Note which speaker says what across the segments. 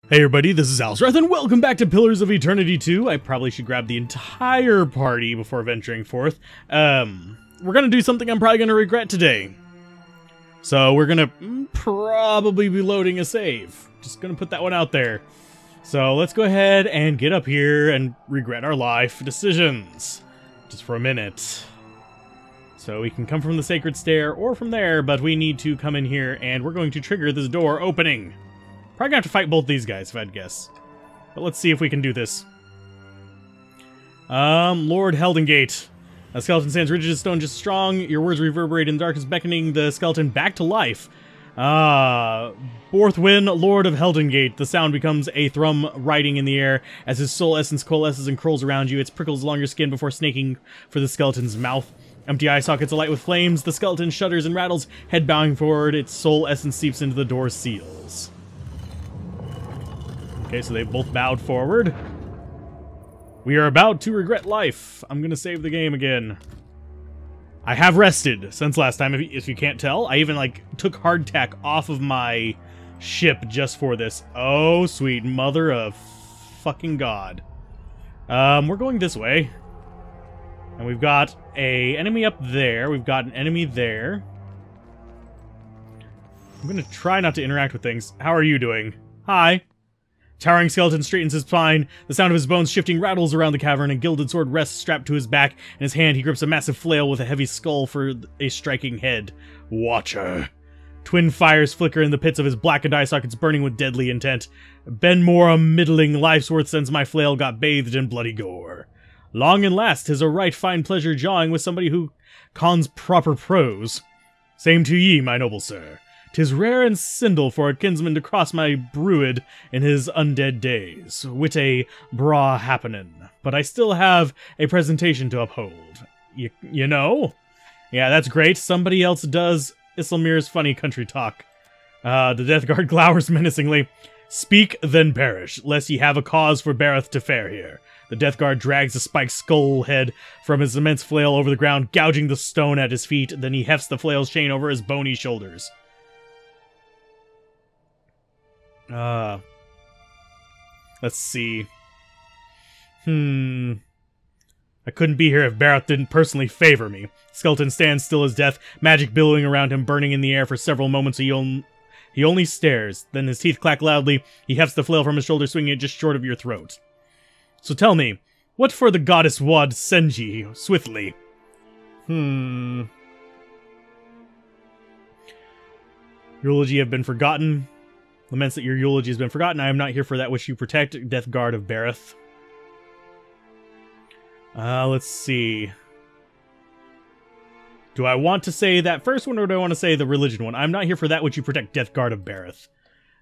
Speaker 1: Hey everybody, this is Alzorath, and welcome back to Pillars of Eternity 2. I probably should grab the entire party before venturing forth. We're gonna do something I'm probably gonna regret today. So we're gonna probably be loading a save. Just gonna put that one out there. So let's go ahead and get up here and regret our life decisions. Just for a minute. So we can come from the Sacred Stair or from there, but we need to come in here and we're going to trigger this door opening. Probably gonna have to fight both these guys, if I'd guess. But let's see if we can do this. Lord Heldengate. A skeleton stands rigid as stone, just strong. Your words reverberate in the darkness, beckoning the skeleton back to life. Borthwyn, Lord of Heldengate. The sound becomes a thrum riding in the air as his soul essence coalesces and curls around you. It prickles along your skin before snaking for the skeleton's mouth. Empty eye sockets alight with flames. The skeleton shudders and rattles, head bowing forward. Its soul essence seeps into the door's seals. Okay, so they've both bowed forward. We are about to regret life. I'm gonna save the game again. I have rested since last time, if you can't tell. I even, took hardtack off of my ship just for this. Oh, sweet mother of fucking God. We're going this way. And we've got an enemy up there. We've got an enemy there. I'm gonna try not to interact with things. How are you doing? Hi. Towering skeleton straightens his spine. The sound of his bones shifting rattles around the cavern. A gilded sword rests strapped to his back. In his hand, he grips a massive flail with a heavy skull for a striking head. Watcher. Twin fires flicker in the pits of his blackened eye sockets, burning with deadly intent. Benmore, a middling life's worth since my flail got bathed in bloody gore. Long and last, 'tis a right fine pleasure jawing with somebody who cons proper prose. Same to ye, my noble sir. 'Tis rare and sindel for a kinsman to cross my bruid in his undead days, wit a bra happenin', but I still have a presentation to uphold. You know? Yeah, that's great. Somebody else does Isilmir's funny country talk. The Death Guard glowers menacingly. Speak, then perish, lest ye have a cause for Bareth to fare here. The Death Guard drags the spiked skull head from his immense flail over the ground, gouging the stone at his feet, then he hefts the flail's chain over his bony shoulders. Let's see. I couldn't be here if Bareth didn't personally favor me. Skeleton stands still as death, magic billowing around him, burning in the air for several moments. He only stares. Then his teeth clack loudly. He hefts the flail from his shoulder, swinging it just short of your throat. So tell me, what for the goddess Wad send ye swiftly? Eulogy have been forgotten. Laments that your eulogy has been forgotten. I am not here for that which you protect. Death Guard of Bareth. Let's see. Do I want to say that first one, or do I want to say the religion one? I'm not here for that which you protect, Death Guard of Bareth.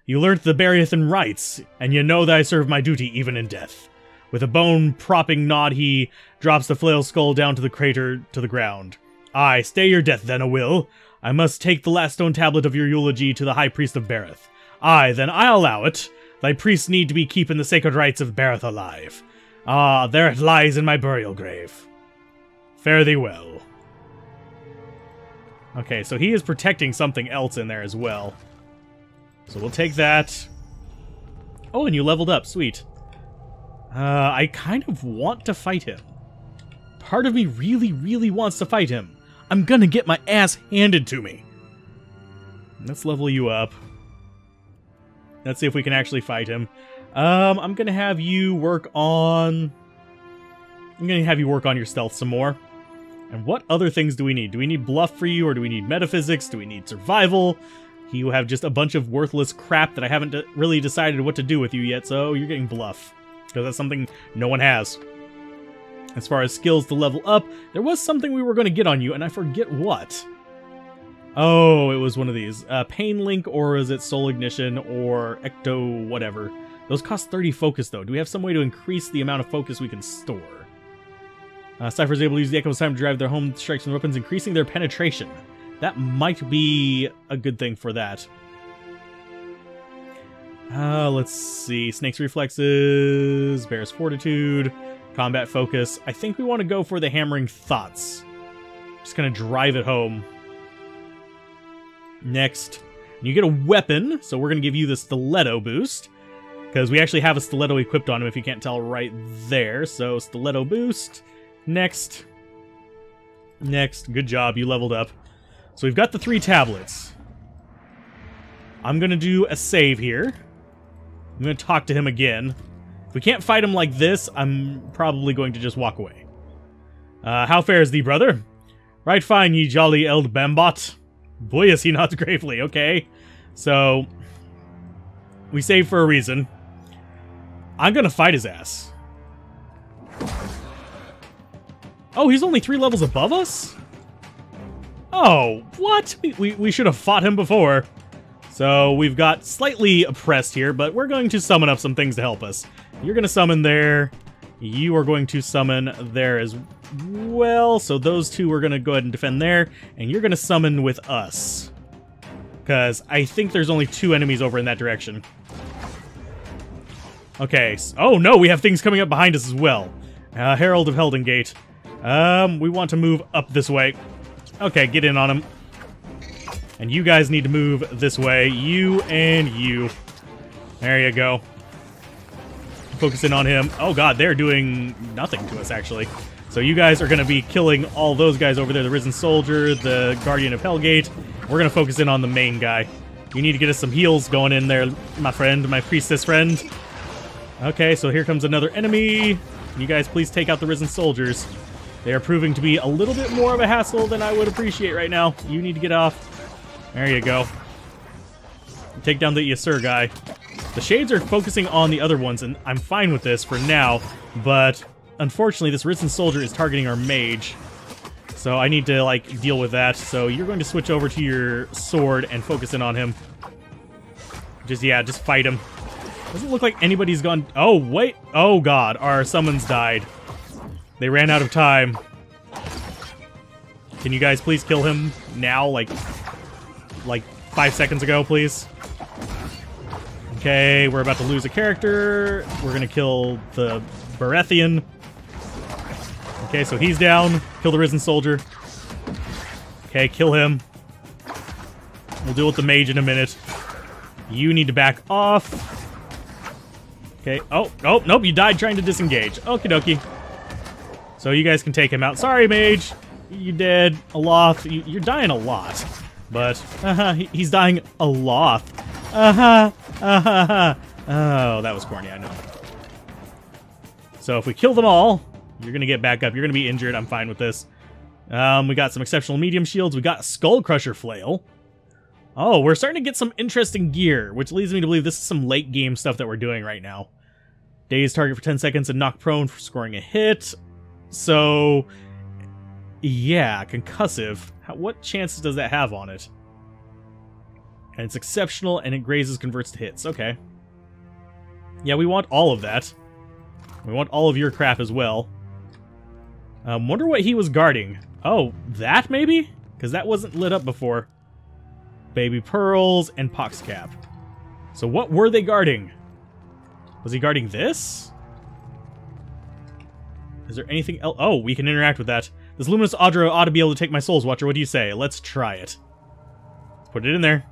Speaker 1: You learnt the Bariathan rites, and you know that I serve my duty even in death. With a bone-propping nod, he drops the flail skull down to the crater to the ground. Aye, stay your death then, a will. I must take the last stone tablet of your eulogy to the High Priest of Bareth. Aye, then I allow it. Thy priests need to be keeping the sacred rites of Bareth alive. Ah, there it lies in my burial grave. Fare thee well. Okay, so he is protecting something else in there as well. So we'll take that. Oh, and you leveled up. Sweet. I kind of want to fight him. Part of me really, really wants to fight him. I'm gonna get my ass handed to me. Let's level you up. Let's see if we can actually fight him. I'm gonna have you work on... your stealth some more. And what other things do we need? Do we need bluff for you, or do we need metaphysics? Do we need survival? You have just a bunch of worthless crap that I haven't really decided what to do with you yet, so you're getting bluff. Because that's something no one has. As far as skills to level up, there was something we were going to get on you, and I forget what. Oh, it was one of these. Pain Link, or is it Soul Ignition, or Ecto whatever. Those cost 30 focus, though. Do we have some way to increase the amount of focus we can store? Cypher's able to use the Echo's time to drive their home strikes and weapons, increasing their penetration. That might be a good thing for that. Let's see. Snake's reflexes, Bear's fortitude, combat focus. I think we want to go for the hammering thoughts. Just gonna drive it home. Next, you get a weapon, so we're gonna give you the stiletto boost. Because we actually have a stiletto equipped on him, if you can't tell right there. So, stiletto boost. Next. Next. Good job, you leveled up. So we've got the 3 tablets. I'm going to do a save here. I'm going to talk to him again. If we can't fight him like this, I'm probably going to just walk away. How fares thee, brother? Right fine, ye jolly eld bambot. Boy, is he not gravely, okay? So, we save for a reason. I'm gonna fight his ass. Oh, he's only 3 levels above us? Oh, what? We should have fought him before. So, we've got slightly oppressed here, but we're going to summon up some things to help us. You're gonna summon there. You are going to summon there as well. So those 2 are gonna go ahead and defend there. And you're gonna summon with us. Because I think there's only 2 enemies over in that direction. Okay. Oh no, we have things coming up behind us as well. Herald of Heldengate. We want to move up this way. Okay, get in on him. And you guys need to move this way. You and you. There you go. Focus in on him. Oh god, they're doing nothing to us, actually. So you guys are going to be killing all those guys over there. The Risen Soldier, the Guardian of Hellgate. We're going to focus in on the main guy. You need to get us some heals going in there, my friend, my priestess friend. Okay, so here comes another enemy. You guys please take out the Risen Soldiers. They are proving to be a little bit more of a hassle than I would appreciate right now. You need to get off. There you go. Take down the Yasur guy. The Shades are focusing on the other ones, and I'm fine with this for now, but unfortunately this Risen Soldier is targeting our mage. So I need to, like, deal with that. So you're going to switch over to your sword and focus in on him. Just fight him. Doesn't look like anybody's gone... Oh, wait. Oh, God. Our summons died. They ran out of time. Can you guys please kill him now? Like 5 seconds ago, please? Okay, we're about to lose a character. We're gonna kill the Baratheon. Okay, so he's down. Kill the Risen Soldier. Okay, kill him. We'll deal with the mage in a minute. You need to back off. Okay, oh, nope, you died trying to disengage. Okie dokie. So you guys can take him out. Sorry, mage. You dead. Aloth, you're dying a lot. But, he's dying a lot. Oh, that was corny, I know. So if we kill them all, you're gonna get back up. You're gonna be injured. I'm fine with this. We got some exceptional medium shields. We got a Skull Crusher Flail. Oh, we're starting to get some interesting gear, which leads me to believe this is some late game stuff that we're doing right now. Daze target for 10 seconds and knock prone for scoring a hit. So, yeah, concussive. What chances does that have on it? And it's exceptional, and it grazes, converts to hits. Okay. Yeah, we want all of that. We want all of your crap as well. Wonder what he was guarding. Oh, that maybe? Because that wasn't lit up before. Baby Pearls and Poxcap. So what were they guarding? Was he guarding this? Is there anything else? Oh, we can interact with that. This Luminous Audra ought to be able to take my Soul's Watcher. What do you say? Let's try it. Let's put it in there.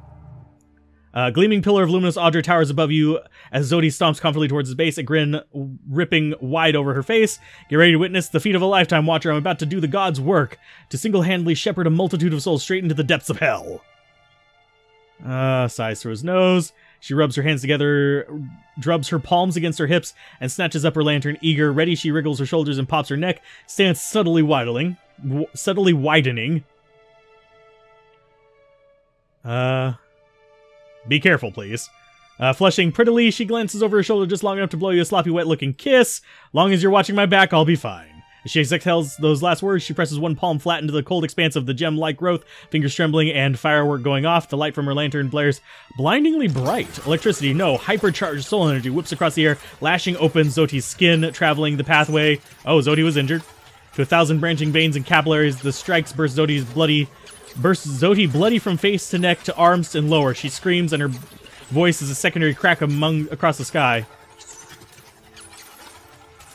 Speaker 1: Gleaming pillar of luminous Audra towers above you as Zodi stomps confidently towards his base, a grin ripping wide over her face. Get ready to witness the feat of a lifetime, Watcher. I'm about to do the god's work, to single-handedly shepherd a multitude of souls straight into the depths of hell. Sighs through his nose. She rubs her hands together, drubs her palms against her hips, and snatches up her lantern. Eager, ready, she wriggles her shoulders and pops her neck, stance subtly widening. Be careful, please. Flushing prettily, she glances over her shoulder just long enough to blow you a sloppy, wet-looking kiss. Long as you're watching my back, I'll be fine. As she exhales those last words, she presses one palm flat into the cold expanse of the gem-like growth, fingers trembling and firework going off. The light from her lantern blares blindingly bright. Electricity, no, hypercharged soul energy whips across the air, lashing open Zoti's skin, traveling the pathway. Oh, Zoti was injured. To 1,000 branching veins and capillaries, the strikes burst Zoti bloody from face to neck to arms and lower. She screams, and her voice is a secondary crack across the sky.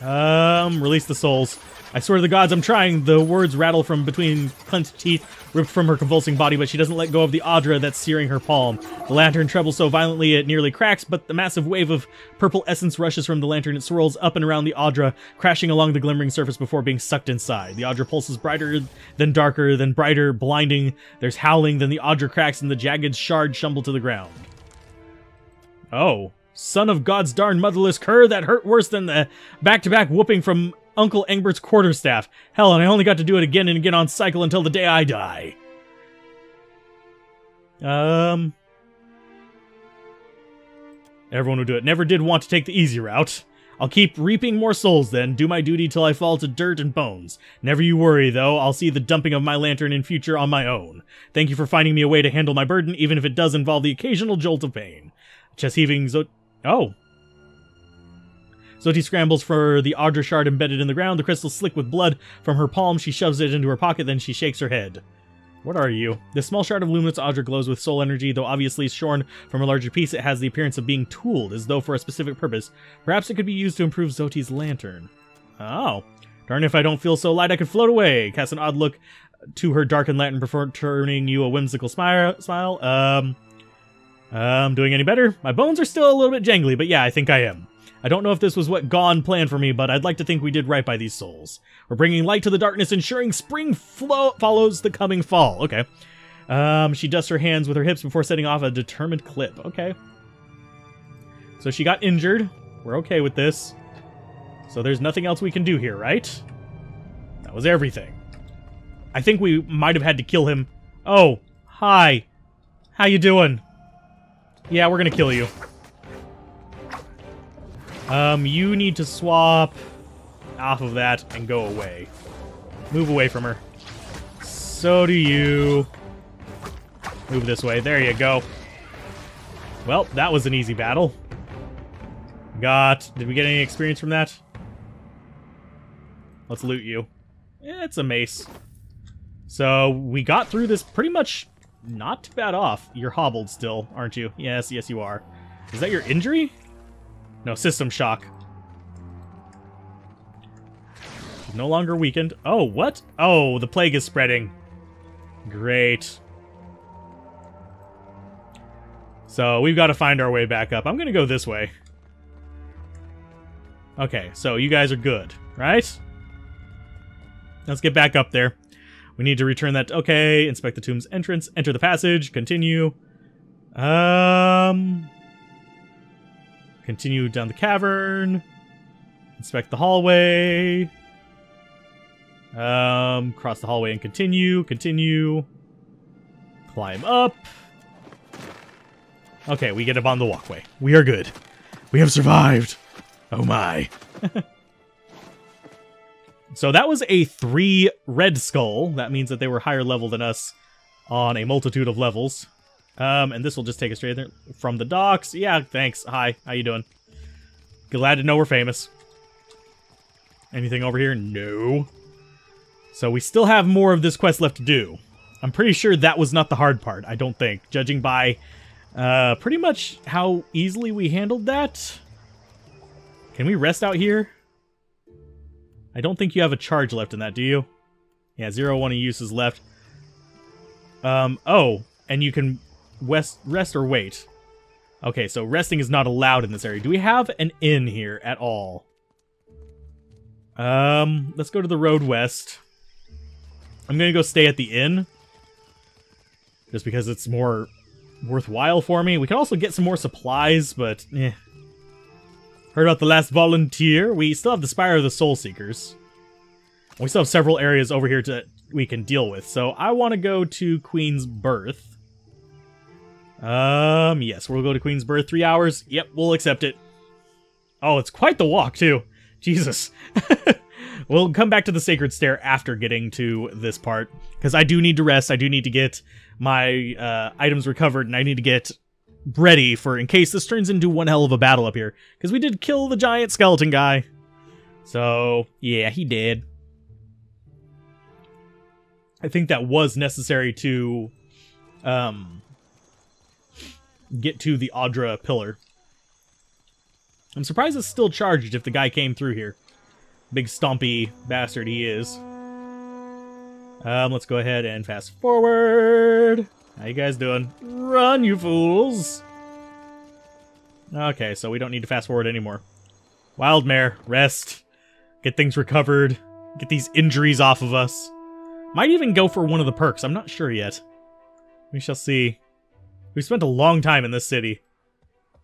Speaker 1: Release the souls. I swear to the gods, I'm trying. The words rattle from between clenched teeth, ripped from her convulsing body, but she doesn't let go of the Audra that's searing her palm. The lantern trembles so violently it nearly cracks, but the massive wave of purple essence rushes from the lantern. It swirls up and around the Audra, crashing along the glimmering surface before being sucked inside. The Audra pulses brighter, then darker, then brighter, blinding. There's howling, then the Audra cracks and the jagged shards shumble to the ground. Oh. Son of God's darn motherless cur, that hurt worse than the back-to-back whooping from Uncle Engbert's quarterstaff. Hell, and I only got to do it again and again on cycle until the day I die. Everyone would do it. Never did want to take the easy route. I'll keep reaping more souls then, do my duty till I fall to dirt and bones. Never you worry, though, I'll see the dumping of my lantern in future on my own. Thank you for finding me a way to handle my burden, even if it does involve the occasional jolt of pain. Chest heaving Oh. Zoti scrambles for the Audra shard embedded in the ground, the crystal slick with blood from her palm. She shoves it into her pocket, then she shakes her head. What are you? This small shard of luminous Audra glows with soul energy, though obviously shorn from a larger piece. It has the appearance of being tooled, as though for a specific purpose. Perhaps it could be used to improve Zoti's lantern. Oh. Darn if I don't feel so light I could float away. Cast an odd look to her darkened lantern before turning you a whimsical smile. Doing any better? My bones are still a little bit jangly, but yeah, I think I am. I don't know if this was what Gon planned for me, but I'd like to think we did right by these souls. We're bringing light to the darkness, ensuring spring follows the coming fall. Okay. She dusts her hands with her hips before setting off a determined clip. Okay. So she got injured. We're okay with this. So there's nothing else we can do here, right? That was everything. I think we might have had to kill him. Oh, hi. How you doing? Yeah, we're gonna kill you. You need to swap off of that and go away. Move away from her. So do you. Move this way. There you go. Well, that was an easy battle. Did we get any experience from that? Let's loot you. It's a mace. So, we got through this pretty much not too bad off. You're hobbled still, aren't you? Yes, yes you are. Is that your injury? No, system shock. No longer weakened. Oh, what? Oh, the plague is spreading. Great. So, we've got to find our way back up. I'm going to go this way. Okay, so you guys are good, right? Let's get back up there. We need to return that. Okay, inspect the tomb's entrance. Enter the passage. Continue. Continue down the cavern. Inspect the hallway. Cross the hallway and continue. Continue. Climb up. Okay, we get up on the walkway. We are good. We have survived. Oh my. So that was a 3 red skull. That means that they were higher level than us on a multitude of levels. And this will just take us straight there from the docks. Yeah, thanks. Hi, how you doing? Glad to know we're famous. Anything over here? No. So we still have more of this quest left to do. I'm pretty sure that was not the hard part, I don't think. Judging by pretty much how easily we handled that. Can we rest out here? I don't think you have a charge left in that, do you? Yeah, 0-1 uses left. Oh, and you can rest or wait. Okay, so resting is not allowed in this area. Do we have an inn here at all? Let's go to the road west. I'm gonna go stay at the inn. Just because it's more worthwhile for me. We can also get some more supplies, but eh. Heard about the last volunteer. We still have the Spire of the Soul Seekers. We still have several areas over here we can deal with. So I want to go to Queen's Birth. Yes, we'll go to Queen's Birth. 3 hours. Yep, we'll accept it. Oh, it's quite the walk, too. Jesus. We'll come back to the Sacred Stair after getting to this part. Because I do need to rest. I do need to get my items recovered. And I need to get ready for in case this turns into one hell of a battle up here. Because we did kill the giant skeleton guy. So, yeah, he did. I think that was necessary to get to the Audra pillar. I'm surprised it's still charged if the guy came through here. Big stompy bastard he is. Let's go ahead and fast forward. How you guys doing? Run, you fools! Okay, so we don't need to fast forward anymore. Wildmare, rest. Get things recovered. Get these injuries off of us. Might even go for one of the perks. I'm not sure yet. We shall see. We spent a long time in this city.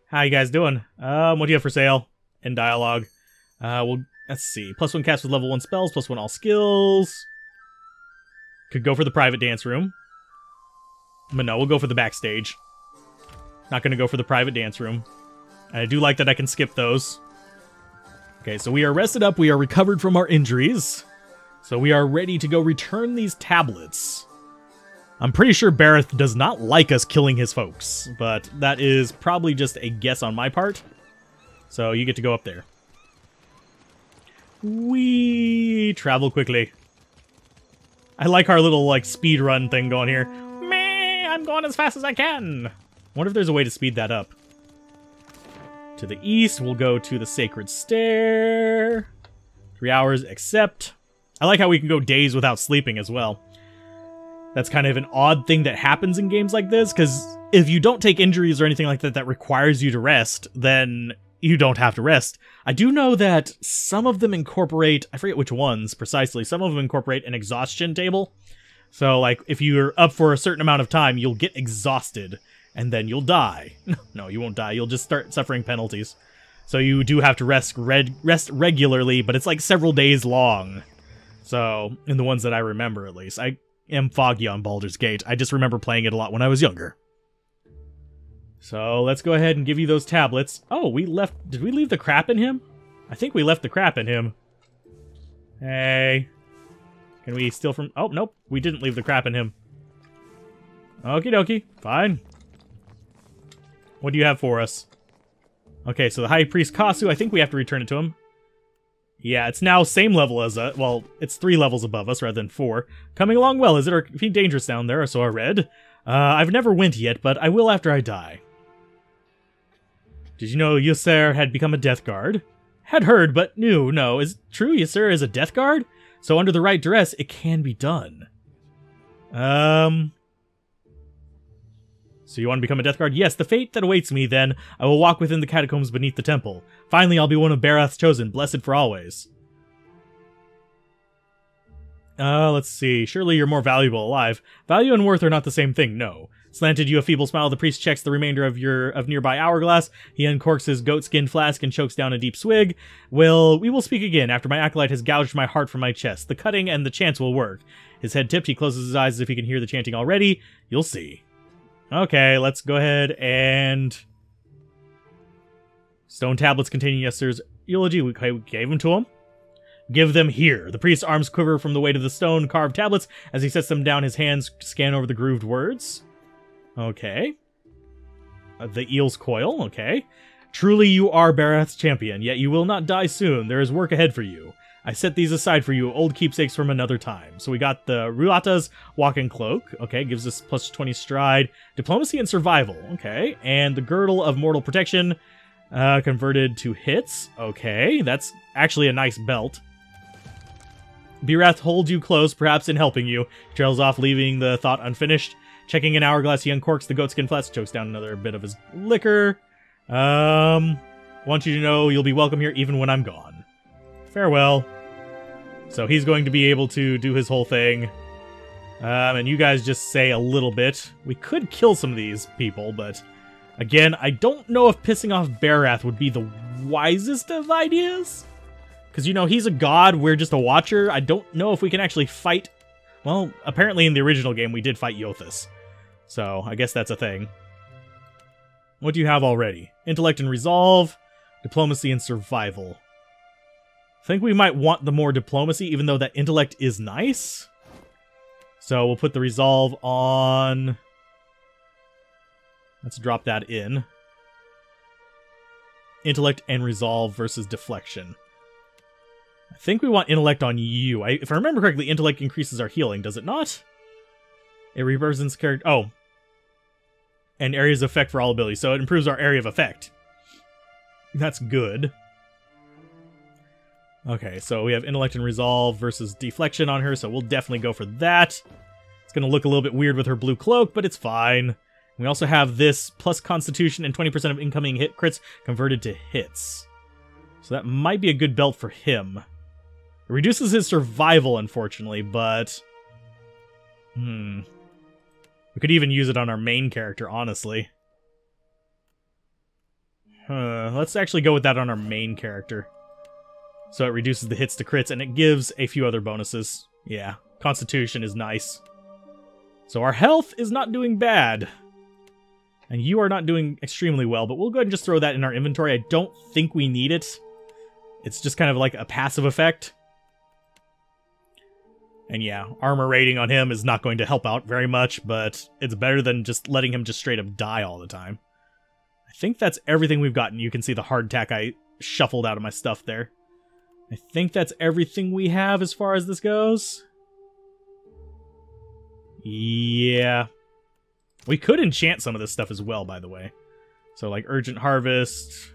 Speaker 1: How you guys doing? What do you have for sale? In dialogue. Well, let's see. +1 cast with level 1 spells, +1 all skills. Could go for the private dance room. But no, we'll go for the backstage. Not gonna go for the private dance room. I do like that I can skip those. Okay, so we are rested up. We are recovered from our injuries. So we are ready to go return these tablets. I'm pretty sure Bareth does not like us killing his folks, but that is probably just a guess on my part. So you get to go up there. We travel quickly. I like our little like speed run thing going here. Meh, I'm going as fast as I can. I wonder if there's a way to speed that up. To the east, we'll go to the Sacred Stair. 3 hours, except... I like how we can go days without sleeping as well. That's kind of an odd thing that happens in games like this, because if you don't take injuries or anything like that that requires you to rest, then you don't have to rest. I do know that some of them incorporate, I forget which ones precisely, some of them incorporate an exhaustion table. So, like, if you're up for a certain amount of time, you'll get exhausted, and then you'll die. No, you won't die, you'll just start suffering penalties. So you do have to rest regularly, but it's like several days long. So, in the ones that I remember at least. I am foggy on Baldur's Gate. I just remember playing it a lot when I was younger. So, let's go ahead and give you those tablets. Oh, we left... Did we leave the crap in him? I think we left the crap in him. Hey. Can we steal from... Oh, nope. We didn't leave the crap in him. Okie dokie. Fine. What do you have for us? Okay, so the High Priest Kasu, I think we have to return it to him. Yeah, it's now same level as us. Well, it's 3 levels above us rather than 4. Coming along well, is it? Or feeling dangerous down there, so I read. I've never went yet, but I will after I die. Did you know Ysser had become a Death Guard? Had heard, but knew. No, is it true Ysser is a Death Guard? So under the right duress, it can be done. So you want to become a Death Guard? Yes, the fate that awaits me, then. I will walk within the catacombs beneath the temple. Finally, I'll be one of Bareth's chosen, blessed for always. Let's see. Surely you're more valuable alive. Value and worth are not the same thing, no. Slanted you a feeble smile, the priest checks the remainder of nearby hourglass. He uncorks his goatskin flask and chokes down a deep swig. Well, we will speak again after my acolyte has gouged my heart from my chest. The cutting and the chants will work. His head tipped, he closes his eyes as if he can hear the chanting already. You'll see. Okay, let's go ahead and... Stone tablets containing Ysser's eulogy. We gave them to him. Give them here. The priest's arms quiver from the weight of the stone-carved tablets. As he sets them down, his hands scan over the grooved words. Okay. The eel's coil. Okay. Truly you are Bareth's champion, yet you will not die soon. There is work ahead for you. I set these aside for you, old keepsakes from another time. So we got the Ruata's walking cloak. Okay, gives us +20 stride. Diplomacy and survival. Okay. And the girdle of mortal protection converted to hits. Okay, that's actually a nice belt. Bareth holds you close, perhaps in helping you. He trails off, leaving the thought unfinished. Checking an hourglass, he uncorks the goatskin flask, chokes down another bit of his liquor. Want you to know you'll be welcome here even when I'm gone. Farewell. So he's going to be able to do his whole thing. And you guys just say a little bit. We could kill some of these people, but again, I don't know if pissing off Bareth would be the wisest of ideas. Because, you know, he's a god, we're just a watcher. I don't know if we can actually fight. Well, apparently in the original game we did fight Yothus. So, I guess that's a thing. What do you have already? Intellect and resolve, diplomacy and survival. I think we might want the more diplomacy, even though that intellect is nice. So we'll put the resolve on... Let's drop that in. Intellect and resolve versus deflection. I think we want intellect on you. If I remember correctly, intellect increases our healing, does it not? It represents character... Oh. And areas of effect for all abilities. So it improves our area of effect. That's good. Okay, so we have intellect and resolve versus deflection on her, so we'll definitely go for that. It's going to look a little bit weird with her blue cloak, but it's fine. We also have this plus constitution and 20% of incoming hit crits converted to hits. So that might be a good belt for him. It reduces his survival, unfortunately, but... we could even use it on our main character, honestly. Let's actually go with that on our main character. So it reduces the hits to crits, and it gives a few other bonuses. Yeah, Constitution is nice. So our health is not doing bad. And you are not doing extremely well, but we'll go ahead and just throw that in our inventory. I don't think we need it. It's just kind of like a passive effect. And yeah, armor rating on him is not going to help out very much, but it's better than just letting him just straight up die all the time. I think that's everything we've gotten. You can see the hardtack I shuffled out of my stuff there. I think that's everything we have as far as this goes. Yeah. We could enchant some of this stuff as well, by the way. So like Urgent Harvest.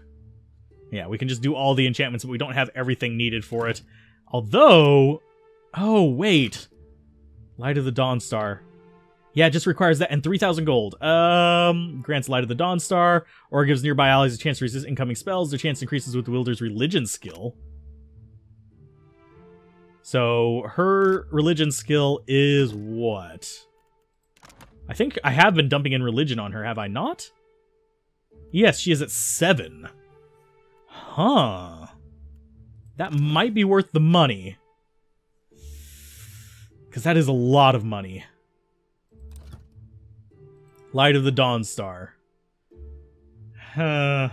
Speaker 1: Yeah, we can just do all the enchantments, but we don't have everything needed for it. Although... Oh, wait. Light of the Dawnstar. Yeah, it just requires that and 3,000 gold. Grants Light of the Dawnstar, or gives nearby allies a chance to resist incoming spells. Their chance increases with the wielder's religion skill. So, her religion skill is what? I think I have been dumping in religion on her, have I not? Yes, she is at 7. Huh. That might be worth the money. Because that is a lot of money. Light of the Dawnstar. 10%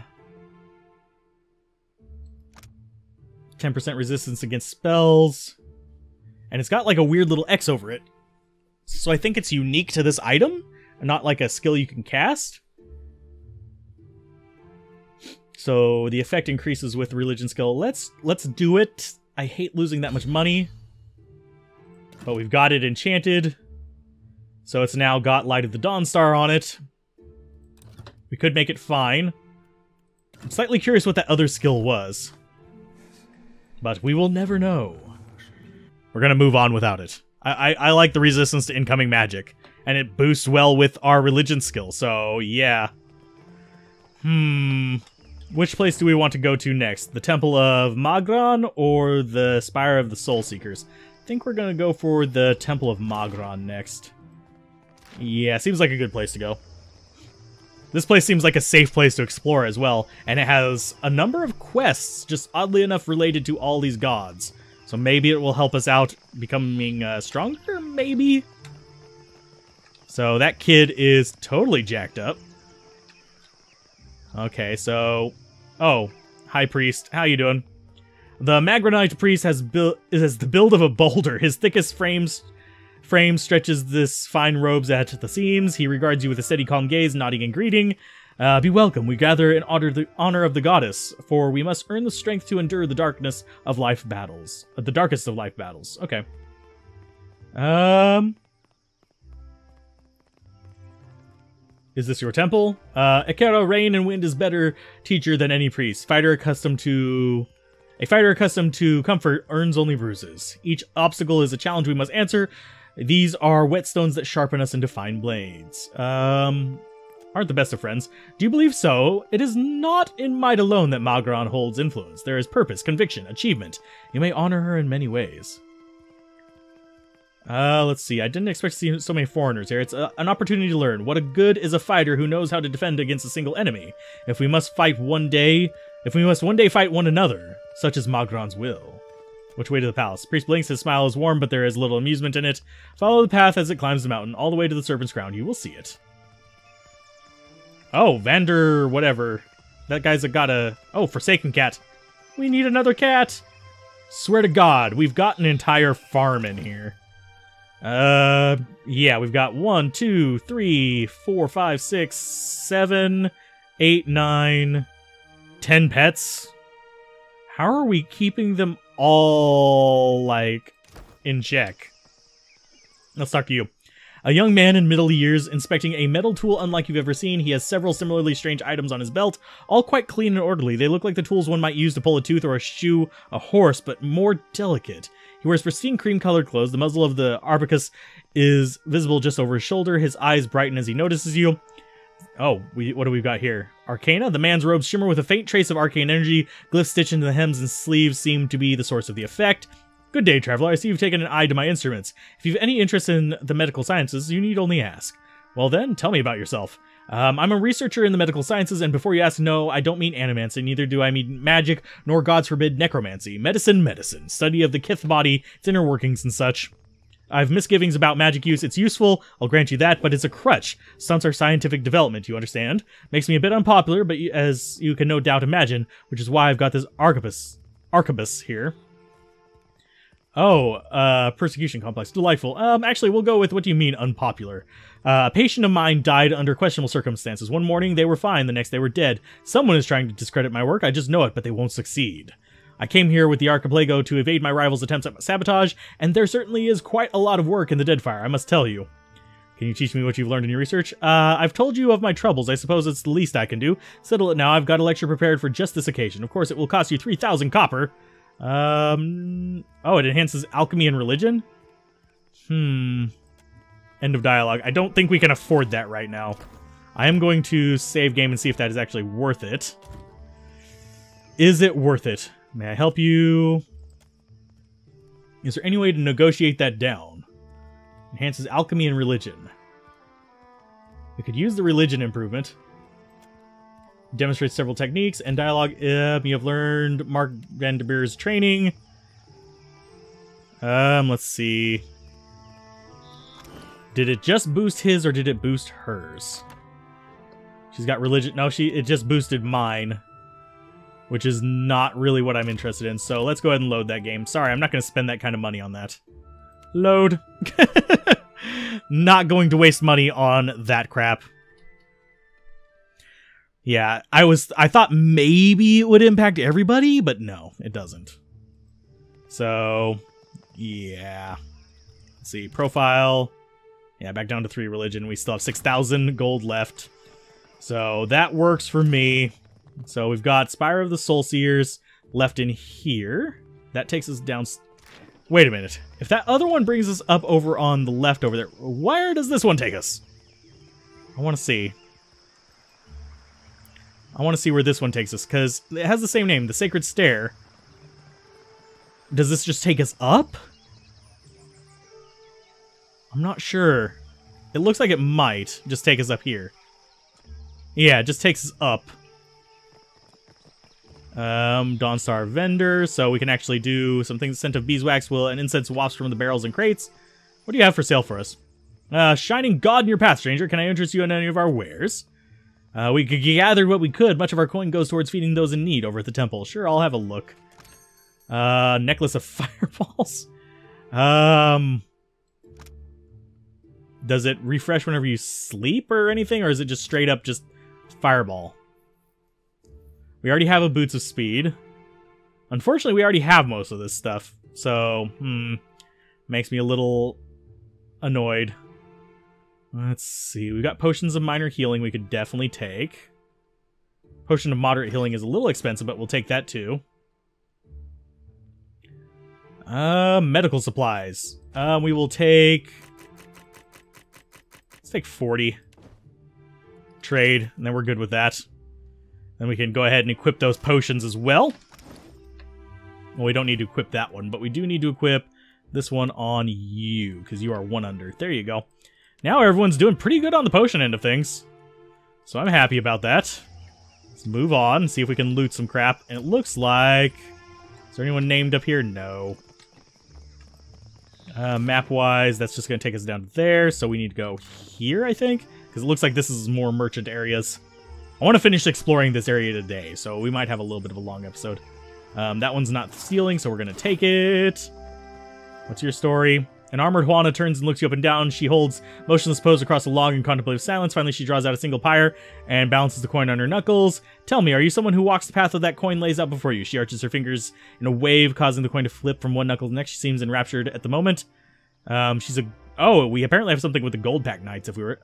Speaker 1: resistance against spells. And it's got like a weird little X over it. So I think it's unique to this item, and not like a skill you can cast. So the effect increases with religion skill. Let's do it. I hate losing that much money. But we've got it enchanted. So it's now got Light of the Dawnstar on it. We could make it fine. I'm slightly curious what that other skill was. But we will never know. We're going to move on without it. I like the resistance to incoming magic. And it boosts well with our religion skill, so yeah. Which place do we want to go to next? The Temple of Magron or the Spire of the Soul Seekers? I think we're going to go for the Temple of Magron next. Yeah, seems like a good place to go. This place seems like a safe place to explore as well, and it has a number of quests, just oddly enough related to all these gods. So maybe it will help us out becoming stronger, maybe? So that kid is totally jacked up. Okay, so... Oh, High Priest, how you doing? The Magronite Priest has the build of a boulder. His thickest frame stretches this fine robes at the seams. He regards you with a steady, calm gaze, nodding in greeting. Be welcome. We gather in honor of the goddess, for we must earn the strength to endure the darkness of life battles. The darkest of life battles. Okay. Is this your temple? Ekero, rain and wind is better teacher than any priest. A fighter accustomed to comfort earns only bruises. Each obstacle is a challenge we must answer. These are whetstones that sharpen us into fine blades. Aren't the best of friends. Do you believe so? It is not in might alone that Magron holds influence. There is purpose, conviction, achievement. You may honor her in many ways. Let's see. I didn't expect to see so many foreigners here. It's an opportunity to learn. What a good is a fighter who knows how to defend against a single enemy. If we must one day fight one another, such is Magron's will. Which way to the palace? Priest blinks, his smile is warm, but there is little amusement in it. Follow the path as it climbs the mountain, all the way to the Serpent's Crown. You will see it. Oh, Vander whatever. That guy's got a... Oh, Forsaken Cat. We need another cat! Swear to God, we've got an entire farm in here. Yeah, we've got 1, 2, 3, 4, 5, 6, 7, 8, 9, 10 pets. How are we keeping them all, like, in check? Let's talk to you. A young man in middle years inspecting a metal tool unlike you've ever seen. He has several similarly strange items on his belt, all quite clean and orderly. They look like the tools one might use to pull a tooth or a shoe a horse, but more delicate. He wears pristine cream-colored clothes. The muzzle of the arquebus is visible just over his shoulder. His eyes brighten as he notices you. Oh, what do we got here? Arcana? The man's robes shimmer with a faint trace of arcane energy. Glyphs stitched into the hems and sleeves seem to be the source of the effect. Good day, traveler. I see you've taken an eye to my instruments. If you've any interest in the medical sciences, you need only ask. Well then, tell me about yourself. I'm a researcher in the medical sciences, and before you ask, no, I don't mean animancy, neither do I mean magic, nor gods forbid necromancy. Medicine. Study of the kith body, its inner workings and such. I've misgivings about magic use. It's useful, I'll grant you that, but it's a crutch. Stunts our scientific development, you understand? Makes me a bit unpopular, but as you can no doubt imagine, which is why I've got this arquebus here. Oh, persecution complex. Delightful. Actually, we'll go with what do you mean unpopular? A patient of mine died under questionable circumstances. One morning they were fine, the next they were dead. Someone is trying to discredit my work, I just know it, but they won't succeed. I came here with the archipelago to evade my rival's attempts at sabotage, and there certainly is quite a lot of work in the Deadfire, I must tell you. Can you teach me what you've learned in your research? I've told you of my troubles. I suppose it's the least I can do. Settle it now. I've got a lecture prepared for just this occasion. Of course, it will cost you 3,000 copper. Oh, it enhances alchemy and religion? End of dialogue. I don't think we can afford that right now. I am going to save game and see if that is actually worth it. Is it worth it? May I help you? Is there any way to negotiate that down? Enhances alchemy and religion. We could use the religion improvement. Demonstrates several techniques and dialogue. You have learned Mark Vanderbeer's training. Let's see. Did it just boost his or did it boost hers? She's got religion. No, it just boosted mine, which is not really what I'm interested in. So let's go ahead and load that game. Sorry, I'm not going to spend that kind of money on that. Load. Not going to waste money on that crap. Yeah, I thought maybe it would impact everybody, but no, it doesn't. So, yeah. Let's see, profile. Yeah, back down to 3 religion. We still have 6,000 gold left. So that works for me. So we've got Spire of the Soulseers left in here. That takes us down. Wait a minute. If that other one brings us up over on the left over there, where does this one take us? I want to see. I want to see where this one takes us, because it has the same name, the Sacred Stair. Does this just take us up? I'm not sure. It looks like it might just take us up here. Yeah, it just takes us up. Dawnstar Vendor, so we can actually do some things. Scent of beeswax will and incense wafts from the barrels and crates. What do you have for sale for us? Shining God in your path, stranger. Can I interest you in any of our wares? We gathered what we could. Much of our coin goes towards feeding those in need over at the temple. Sure, I'll have a look. Necklace of fireballs. Does it refresh whenever you sleep or anything? Or is it just straight up just fireball? We already have a Boots of Speed. Unfortunately, we already have most of this stuff. So, makes me a little annoyed. Let's see. We got Potions of Minor Healing we could definitely take. Potion of Moderate Healing is a little expensive, but we'll take that too. Medical Supplies. We will take... Let's take 40. Trade, and then we're good with that. Then we can go ahead and equip those potions as well. Well, we don't need to equip that one, but we do need to equip this one on you, because you are 1 under. There you go. Now everyone's doing pretty good on the potion end of things. So I'm happy about that. Let's move on and see if we can loot some crap. And it looks like... Is there anyone named up here? No. Map-wise, that's just going to take us down there. So we need to go here, I think. Because it looks like this is more merchant areas. I want to finish exploring this area today, so we might have a little bit of a long episode. That one's not stealing, so we're going to take it. What's your story? An armored Juana turns and looks you up and down. She holds motionless pose across a log in contemplative silence. Finally, she draws out a single pyre and balances the coin on her knuckles. Tell me, are you someone who walks the path that coin lays out before you? She arches her fingers in a wave, causing the coin to flip from one knuckle to the next. She seems enraptured at the moment. She's Oh, we apparently have something with the gold pack knights if we were...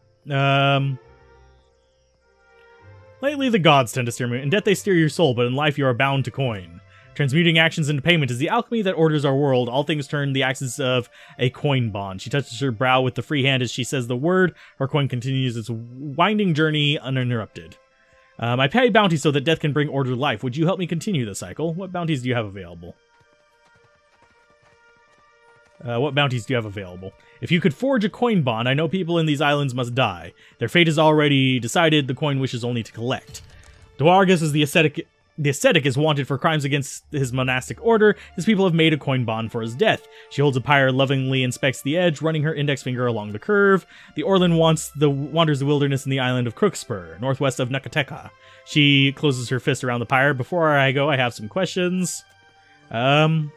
Speaker 1: Lately, the gods tend to steer me. In death, they steer your soul, but in life, you are bound to coin. Transmuting actions into payment is the alchemy that orders our world. All things turn the axis of a coin bond. She touches her brow with the free hand as she says the word. Her coin continues its winding journey uninterrupted. I pay bounties so that death can bring order to life. Would you help me continue the cycle? What bounties do you have available? If you could forge a coin bond, I know people in these islands must die. Their fate is already decided. The coin wishes only to collect. Dwargus is the ascetic. The ascetic is wanted for crimes against his monastic order. His people have made a coin bond for his death. She holds a pyre, lovingly inspects the edge, running her index finger along the curve. The Orlin wanders the wilderness in the island of Crookspur, northwest of Nukateca. She closes her fist around the pyre. Before I go, I have some questions. Do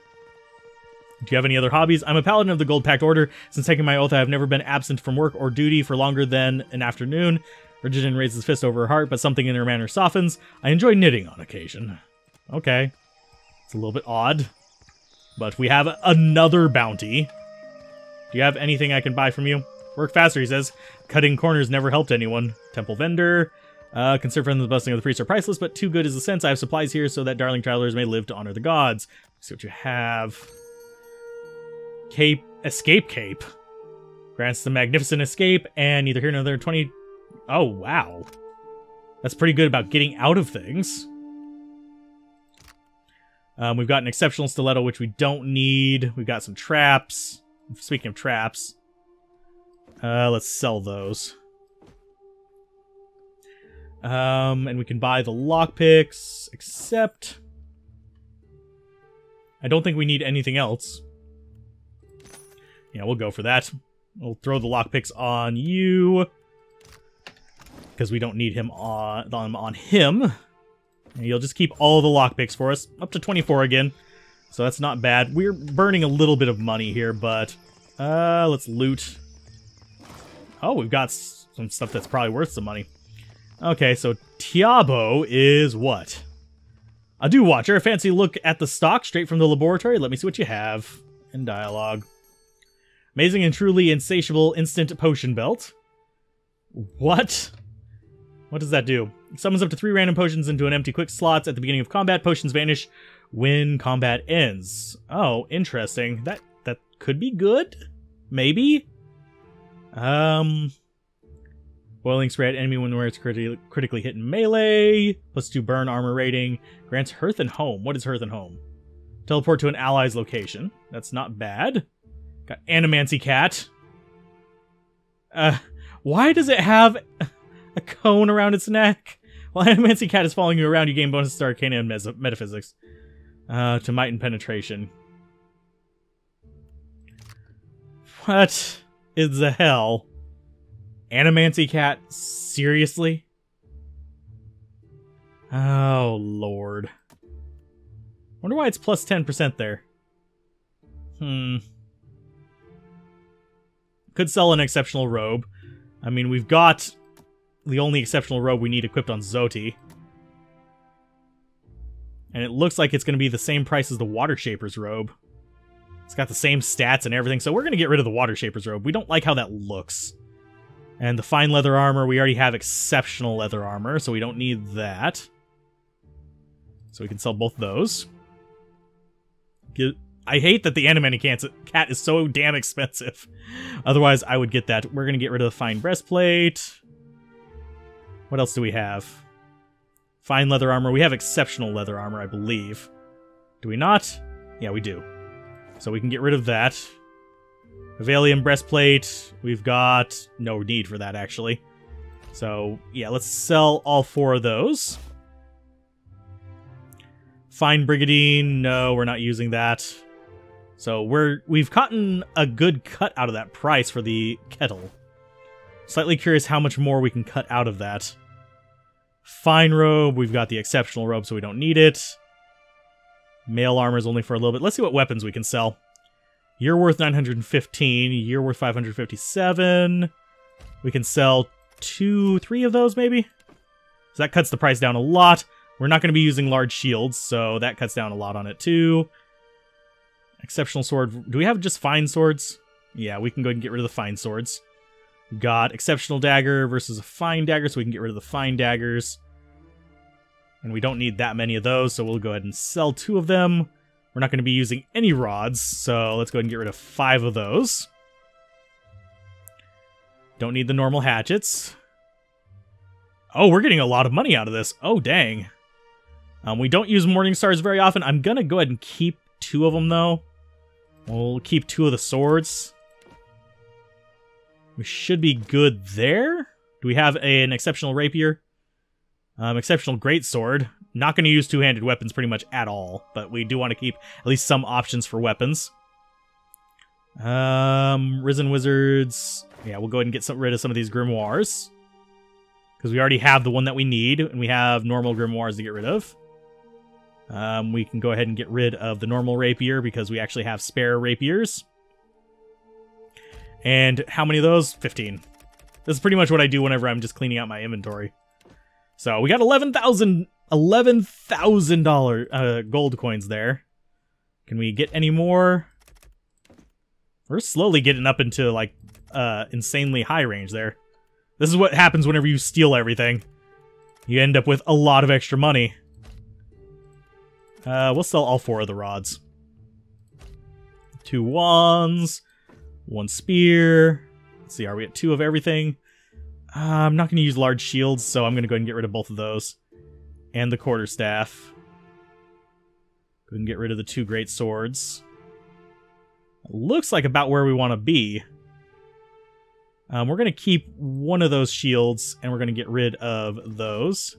Speaker 1: you have any other hobbies? I'm a paladin of the Gold Pact Order. Since taking my oath, I have never been absent from work or duty for longer than an afternoon. Bridgerton raises his fist over her heart, but something in her manner softens. I enjoy knitting on occasion. Okay. It's a little bit odd. But we have another bounty. Do you have anything I can buy from you? Work faster, he says. Cutting corners never helped anyone. Temple vendor. Conserve from the blessing of the priest are priceless, but too good is the sense. I have supplies here so that darling travelers may live to honor the gods. Let's see what you have. Cape. Escape cape. Grants the magnificent escape, and neither here nor there 20... Oh, wow. That's pretty good about getting out of things. We've got an exceptional stiletto, which we don't need. We've got some traps. Speaking of traps, let's sell those. And we can buy the lockpicks, except... I don't think we need anything else. Yeah, we'll go for that. We'll throw the lockpicks on you. Because we don't need him on him. And you'll just keep all the lockpicks for us. Up to 24 again. So that's not bad. We're burning a little bit of money here, but... let's loot. Oh, we've got some stuff that's probably worth some money. Okay, so Tiabo is what? A do-watcher. A fancy look at the stock straight from the laboratory. Let me see what you have in dialogue. Amazing and truly insatiable instant potion belt. What? What does that do? It summons up to 3 random potions into an empty quick slots at the beginning of combat. Potions vanish when combat ends. Oh, interesting. That could be good? Maybe? Boiling spray at enemy when it's critically hit in melee. +2 burn armor rating. Grants Hearth and Home. What is Hearth and Home? Teleport to an ally's location. That's not bad. Got Animancy Cat. Why does it have a cone around its neck? While Animancy Cat is following you around, you gain bonuses to Arcana and Metaphysics. To Might and Penetration. What is the hell? Animancy Cat? Seriously? Oh, Lord. Wonder why it's plus 10% there. Could sell an exceptional robe. I mean, we've got the only exceptional robe we need equipped on Zoti. And it looks like it's going to be the same price as the Water Shaper's robe. It's got the same stats and everything, so we're going to get rid of the Water Shaper's robe. We don't like how that looks. And the fine leather armor, we already have exceptional leather armor, so we don't need that. So we can sell both those. I hate that the Animancy Cat is so damn expensive. Otherwise, I would get that. We're going to get rid of the fine breastplate. What else do we have? Fine leather armor. We have exceptional leather armor, I believe. Do we not? Yeah, we do. So we can get rid of that. Avalium breastplate. We've got no need for that, actually. So, yeah, let's sell all 4 of those. Fine Brigadine. No, we're not using that. So we've gotten a good cut out of that price for the kettle. Slightly curious how much more we can cut out of that. Fine robe, we've got the exceptional robe, so we don't need it. Mail armor is only for a little bit. Let's see what weapons we can sell. You're worth 915. You're worth 557. We can sell 3 of those, maybe? So that cuts the price down a lot. We're not going to be using large shields, so that cuts down a lot on it, too. Exceptional sword. Do we have just fine swords? Yeah, we can go ahead and get rid of the fine swords. Got exceptional dagger versus a fine dagger, so we can get rid of the fine daggers. And we don't need that many of those, so we'll go ahead and sell 2 of them. We're not going to be using any rods, so let's go ahead and get rid of 5 of those. Don't need the normal hatchets. Oh, we're getting a lot of money out of this. Oh, dang. We don't use Morning Stars very often. I'm going to go ahead and keep 2 of them, though. We'll keep 2 of the swords. We should be good there. Do we have an exceptional rapier? Exceptional greatsword. Not going to use two-handed weapons pretty much at all, but we do want to keep at least some options for weapons. Risen Wizards. Yeah, we'll go ahead and get rid of some of these grimoires. Because we already have the one that we need, and we have normal grimoires to get rid of. We can go ahead and get rid of the normal rapier because we actually have spare rapiers. And how many of those? 15. This is pretty much what I do whenever I'm just cleaning out my inventory. So we got $11,000 gold coins there. Can we get any more? We're slowly getting up into like insanely high range there. This is what happens whenever you steal everything. You end up with a lot of extra money. We'll sell all 4 of the rods. 2 wands, 1 spear. Let's see, are we at 2 of everything? I'm not going to use large shields, so I'm going to go ahead and get rid of both of those. And the quarterstaff. Go ahead and get rid of the 2 great swords. Looks like about where we want to be. We're going to keep 1 of those shields, and we're going to get rid of those.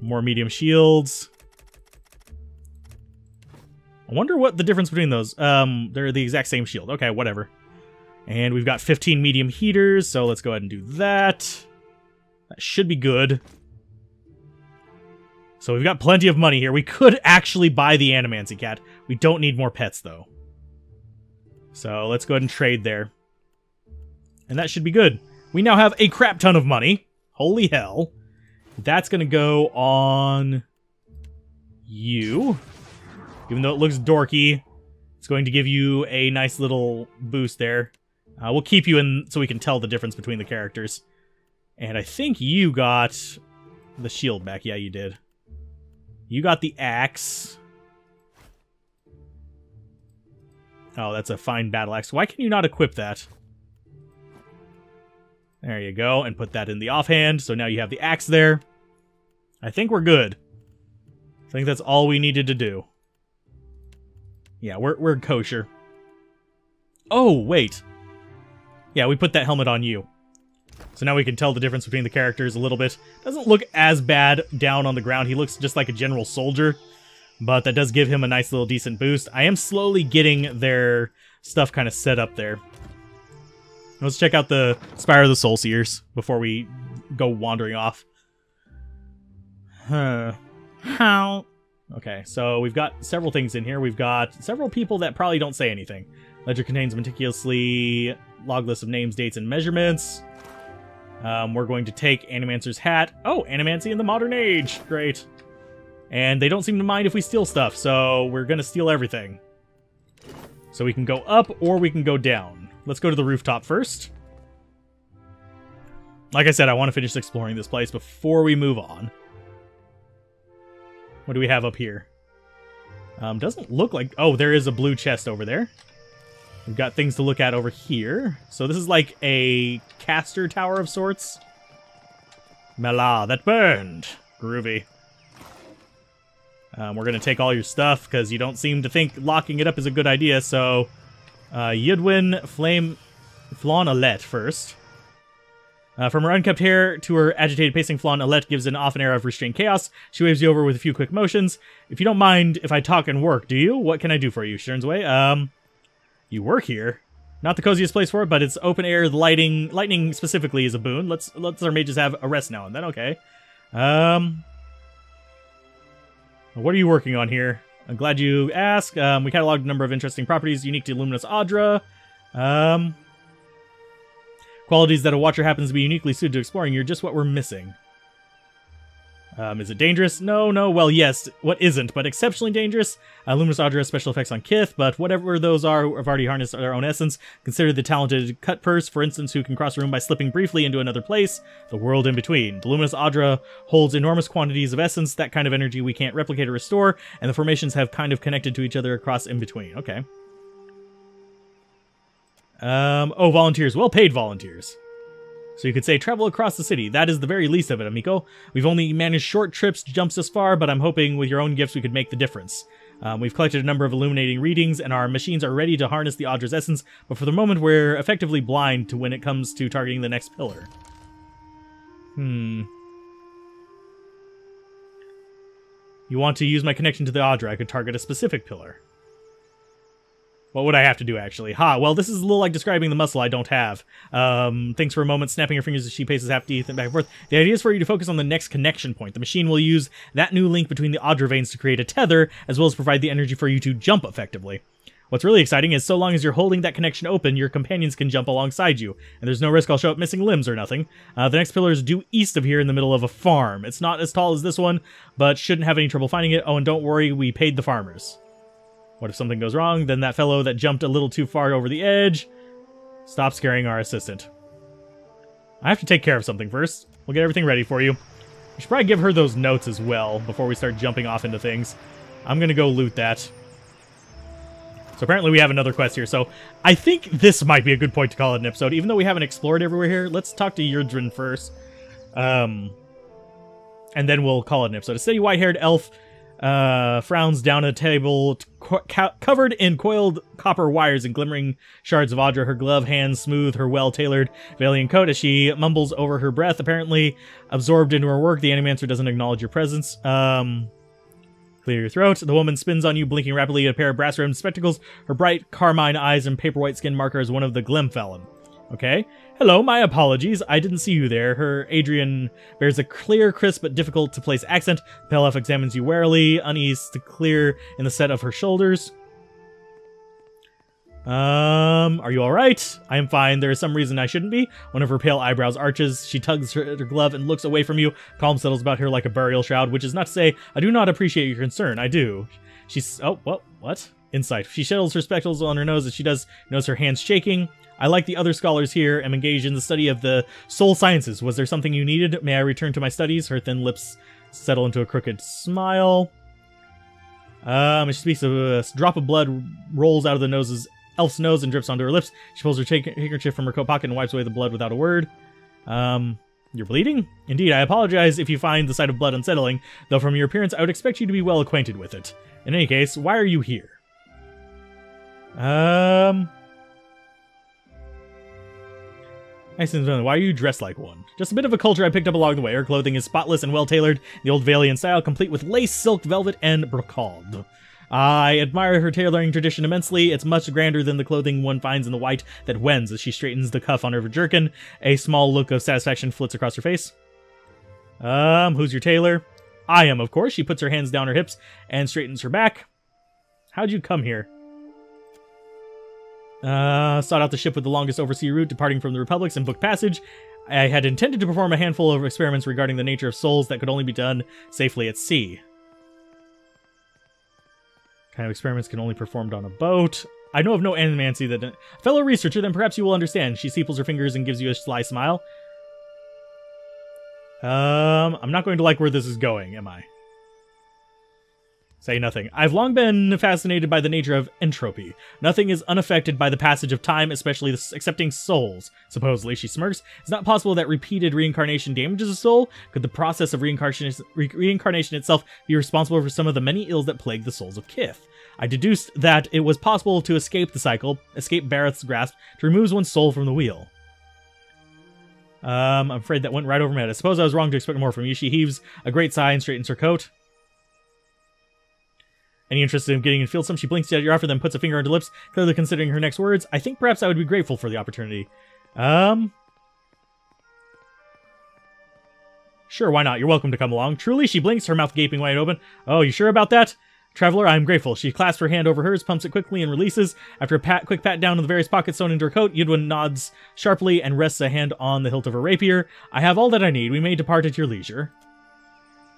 Speaker 1: More medium shields. I wonder what the difference between those. They're the exact same shield. Okay, whatever. And we've got 15 medium heaters, so let's go ahead and do that. That should be good. So we've got plenty of money here. We could actually buy the Animancy Cat. We don't need more pets, though. So let's go ahead and trade there. And that should be good. We now have a crap ton of money. Holy hell. That's going to go on you. Even though it looks dorky, it's going to give you a nice little boost there. We'll keep you in so we can tell the difference between the characters. And I think you got the shield back. Yeah, you did. You got the axe. Oh, that's a fine battle axe. Why can you not equip that? There you go, and put that in the offhand. So now you have the axe there. I think we're good. I think that's all we needed to do. Yeah, we're kosher. Oh, wait. Yeah, we put that helmet on you. So now we can tell the difference between the characters a little bit. Doesn't look as bad down on the ground. He looks just like a general soldier. But that does give him a nice little decent boost. I am slowly getting their stuff kind of set up there. Let's check out the Spire of the Soulseers before we go wandering off. How? Okay, so we've got several things in here. We've got several people that probably don't say anything. Ledger contains meticulously log list of names, dates, and measurements. We're going to take Animancer's hat. Oh, Animancy in the modern age. Great. And they don't seem to mind if we steal stuff, so we're going to steal everything. So we can go up or we can go down. Let's go to the rooftop first. Like I said, I want to finish exploring this place before we move on. What do we have up here? Doesn't look like... Oh, there is a blue chest over there. We've got things to look at over here. So this is like a caster tower of sorts. Mela, that burned. Groovy. We're going to take all your stuff because you don't seem to think locking it up is a good idea. So, Yudwin Flawn Alette first. From her unkept hair to her agitated pacing, Flawn Alette gives an off an air of restrained chaos. She waves you over with a few quick motions. If you don't mind if I talk and work, do you? What can I do for you? She turns away. You work here? Not the coziest place for it, but it's open air. The lightning specifically is a boon. Let's our mages have a rest now and then. Okay. What are you working on here? I'm glad you asked. We cataloged a number of interesting properties unique to Luminous Audra. Qualities that a watcher happens to be uniquely suited to exploring. You're just what we're missing. Is it dangerous? No, no, well, yes. What isn't, but exceptionally dangerous? Luminous Audra has special effects on Kith, but whatever those are, have already harnessed their own essence. Consider the talented Cut Purse, for instance, who can cross a room by slipping briefly into another place. The world in between. The Luminous Audra holds enormous quantities of essence, that kind of energy we can't replicate or restore, and the formations have kind of connected to each other across in between. Okay. Oh, volunteers. Well-paid volunteers. So you could say, travel across the city. That is the very least of it, amico. We've only managed short trips, jumps this far, but I'm hoping with your own gifts we could make the difference. We've collected a number of illuminating readings, and our machines are ready to harness the Audra's essence, but for the moment we're effectively blind to when it comes to targeting the next pillar. You want to use my connection to the Audra? I could target a specific pillar. What would I have to do, actually? Well, this is a little like describing the muscle I don't have. Thinks for a moment, snapping her fingers as she paces half teeth and back and forth. The idea is for you to focus on the next connection point. The machine will use that new link between the Audra veins to create a tether, as well as provide the energy for you to jump effectively. What's really exciting is so long as you're holding that connection open, your companions can jump alongside you, and there's no risk I'll show up missing limbs or nothing. The next pillar is due east of here in the middle of a farm. It's not as tall as this one, but shouldn't have any trouble finding it. Oh, and don't worry, we paid the farmers. What if something goes wrong? Then that fellow that jumped a little too far over the edge. Stop scaring our assistant. I have to take care of something first. We'll get everything ready for you. We should probably give her those notes as well before we start jumping off into things. I'm going to go loot that. So apparently we have another quest here. So I think this might be a good point to call it an episode. Even though we haven't explored everywhere here, let's talk to Yurdrin first. And then we'll call it an episode. A steady white-haired elf frowns down at a table covered in coiled copper wires and glimmering shards of Audra, her glove hands smooth her well-tailored Valian coat as she mumbles over her breath, apparently absorbed into her work. The Animancer doesn't acknowledge your presence. Clear your throat. The woman spins on you, blinking rapidly, a pair of brass-rimmed spectacles, her bright carmine eyes and paper-white skin mark her as one of the Glimfelon. Okay. Hello, my apologies. I didn't see you there. Her Adrian bears a clear, crisp, but difficult-to-place accent. The pale elf examines you warily, unease to clear in the set of her shoulders. Are you alright? I am fine. There is some reason I shouldn't be. One of her pale eyebrows arches. She tugs her glove and looks away from you. Calm settles about her like a burial shroud, which is not to say I do not appreciate your concern. I do. She's... Oh, what? Insight. She settles her spectacles on her nose as she does notice her hands shaking. I, like the other scholars here, am engaged in the study of the soul sciences. Was there something you needed? May I return to my studies? Her thin lips settle into a crooked smile. She speaks of a drop of blood rolls out of the elf's nose and drips onto her lips. She pulls her handkerchief from her coat pocket and wipes away the blood without a word. You're bleeding? Indeed, I apologize if you find the sight of blood unsettling, though from your appearance I would expect you to be well acquainted with it. In any case, why are you here? Why are you dressed like one? Just a bit of a culture I picked up along the way. Her clothing is spotless and well-tailored, the old Valian style, complete with lace, silk, velvet, and brocade. I admire her tailoring tradition immensely. It's much grander than the clothing one finds in the white that wends as she straightens the cuff on her jerkin. A small look of satisfaction flits across her face. Who's your tailor? I am, of course. She puts her hands down her hips and straightens her back. How'd you come here? Sought out the ship with the longest oversea route, departing from the Republics, and booked passage. I had intended to perform a handful of experiments regarding the nature of souls that could only be done safely at sea. Kind of experiments can only be performed on a boat. I know of no animancy that... A fellow researcher, then perhaps you will understand. She steeples her fingers and gives you a sly smile. I'm not going to like where this is going, am I? Say nothing. I've long been fascinated by the nature of entropy. Nothing is unaffected by the passage of time, especially accepting souls. Supposedly, she smirks. It's not possible that repeated reincarnation damages a soul. Could the process of reincarnation itself be responsible for some of the many ills that plague the souls of Kith? I deduced that it was possible to escape the cycle, escape Bareth's grasp, to remove one's soul from the wheel. I'm afraid that went right over my head. I suppose I was wrong to expect more from you. She heaves a great sigh and straightens her coat. Any interest in getting in field some? She blinks at your offer, then puts a finger on her lips, clearly considering her next words. I think perhaps I would be grateful for the opportunity. Sure, why not? You're welcome to come along. Truly, she blinks, her mouth gaping wide open. Oh, you sure about that? Traveler, I am grateful. She clasps her hand over hers, pumps it quickly, and releases. After a quick pat down to the various pockets sewn into her coat, Yudwin nods sharply and rests a hand on the hilt of her rapier. I have all that I need. We may depart at your leisure.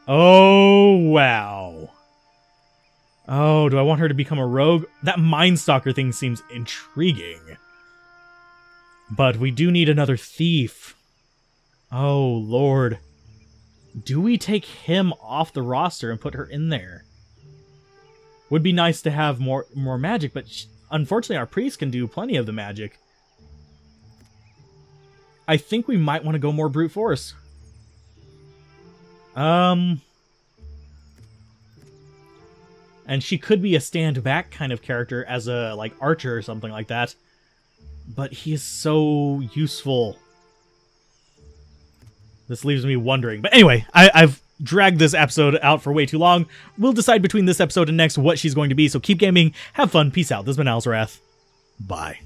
Speaker 1: Oh, wow. Oh, do I want her to become a rogue? That Mindstalker thing seems intriguing. But we do need another thief. Oh, Lord. Do we take him off the roster and put her in there? Would be nice to have more magic, but unfortunately our priest can do plenty of the magic. I think we might want to go more brute force. And she could be a stand-back kind of character as a, like, archer or something like that. But he is so useful. This leaves me wondering. But anyway, I've dragged this episode out for way too long. We'll decide between this episode and next what she's going to be. So keep gaming, have fun, peace out. This has been Alzorath. Bye.